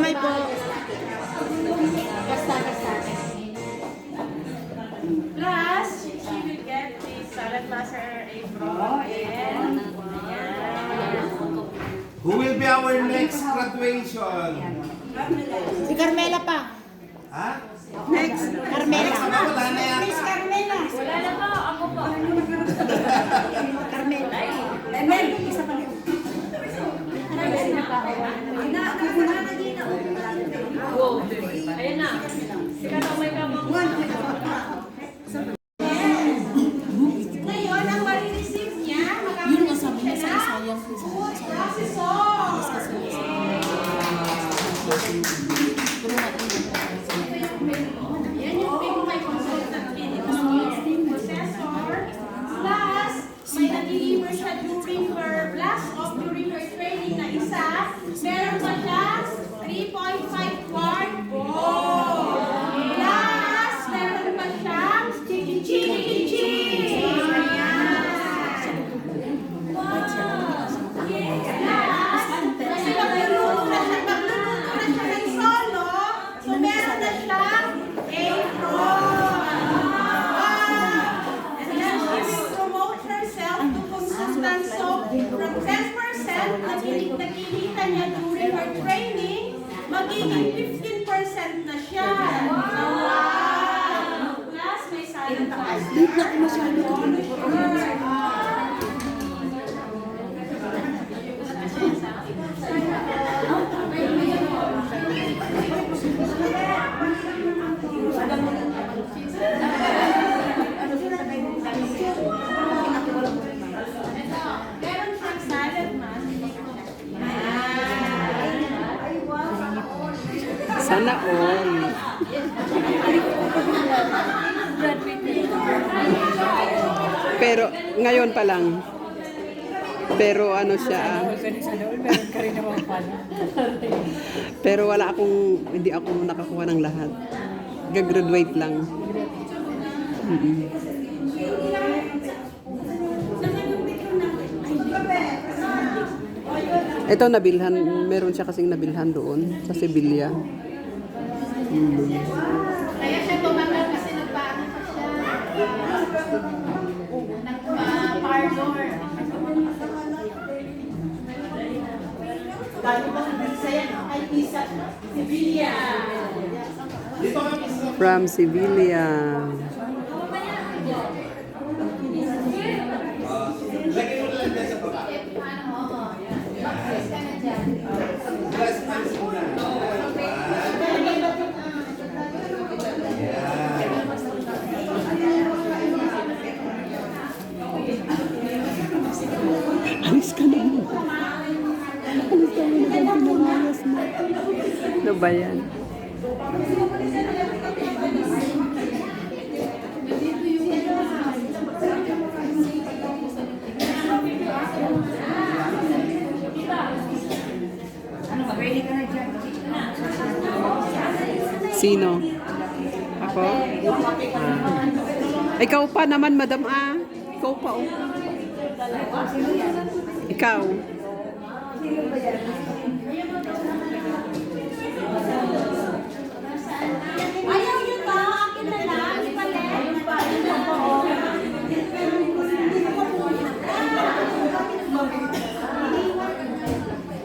kamay po. Plus, she will get the salad master apron. And, Who will be our next graduation? Si Carmela pa. Ha? Next. Carmela. Next na wala na yan. Miss Carmela. wala na po, ako po. Carmela. Lemon, isa pa rin. Go. Ayan na. Sikat ang may kamang. Ngayon, ang marireceive niya, Yun nga sabi niya sa sayang ko. yan yung big may consultant fee. Processor. Plus, may na-deliver siya during her during her training na isa. Meron pa siya 3.5 quart. Plus, meron pa siya chicken cheese. Kasi magluluto na siya ng solo. So, meron na siyang apron. And then she will promote herself to consultant. So, from 10% na kinita niya during her training, magiging 15% na siya. Wow! Plus, may salad pa. Meron siyang salad man. Sana all. Pero ngayon pa lang. Pero ano siya. Pero hindi ako nakakuha ng lahat. Gagraduate lang. Ito nabilhan, meron siya kasing nabilhan doon sa Sevilla. Kaya siya tumagal kasi nagpaano pa siya. Nagpa-parlor. Dahil ba sa yan ay isa Sevilla. Dito kami sa... From Sevilla. Lagay mo na lang dyan sa baba. Plus, plus muna. Alis ka na mo. Alis ka na mo. Pinamayas mo. Ano ba yan? Sino? Ako? Ikaw pa naman, madam ah. Ikaw pa oh. Ikaw. Ayaw nyo ba? Akin na lang.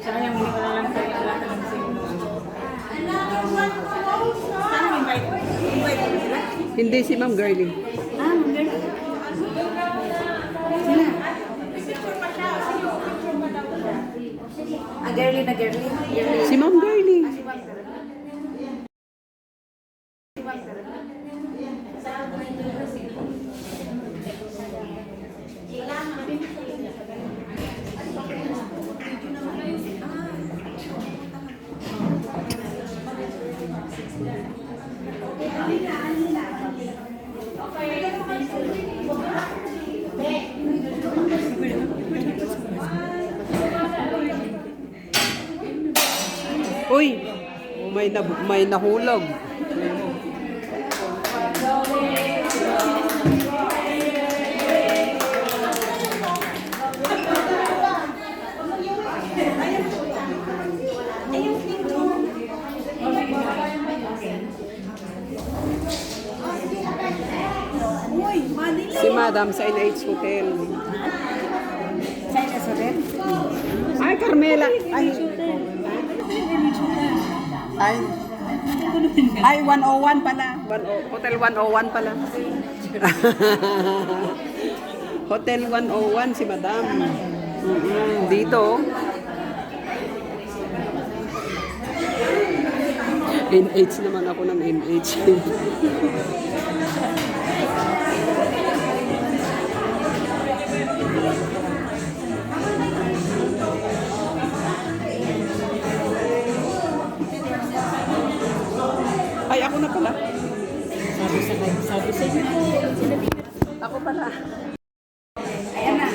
Sayang, hindi ko na lang kayo lahat ng single. Another one close, no? Saan invite? Invite mo sila? Hindi si Ma'am Girlie. Ah, magaling. Girly na girly. Si Ma'am Girlie. Uy, may nahulog. madam, sa NH Hotel. China sa rin? Ay, Carmela. Ay, 101 pala. Hotel 101 pala. Hotel 101 si madam. Dito. NH naman ako ng NH. Ay, ako na pala. Sabi sa inyo po. Sinabi ko. Ako pala. Ayan na.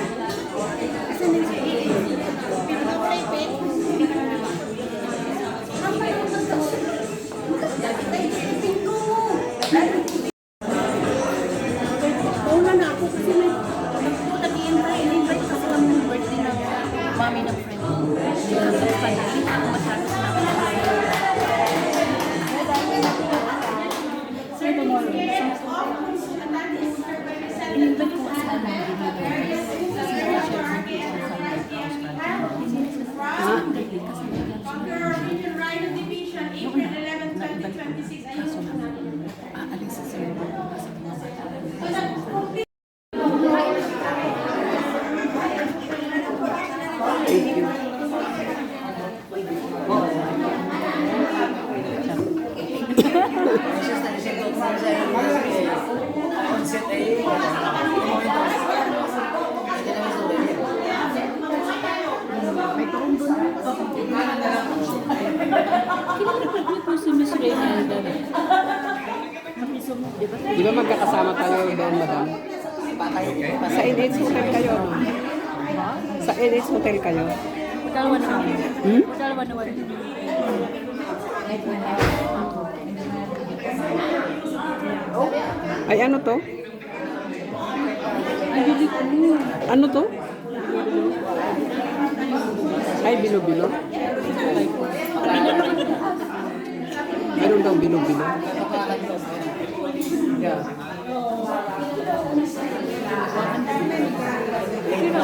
Una na ako kasi nag-i-invite kasi kami ng birthday ng mami ng friend ko. Kasi hindi ako masyado na Sir, tomorrow. In-invite ko kasi kami ng Aalis sa sir. Thank you. Kinalipag niyo po si Miss Reynalda. Nakisumot, di ba? Di ba magkakasama tayo doon, madam? Sa NH Hotel kayo, no? Sa NH Hotel kayo? Dalawa na kami. Hmm? Dalawa na wala. Ay, ano to? Ano to? Ay, bilo-bilo. Meron daw bilo-bilo. Yeah. Diba?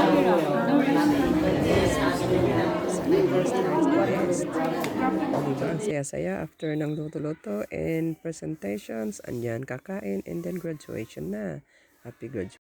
Ang saya-saya after ng luto-luto and presentations. Andyan, kakain and then graduation na. Happy graduation.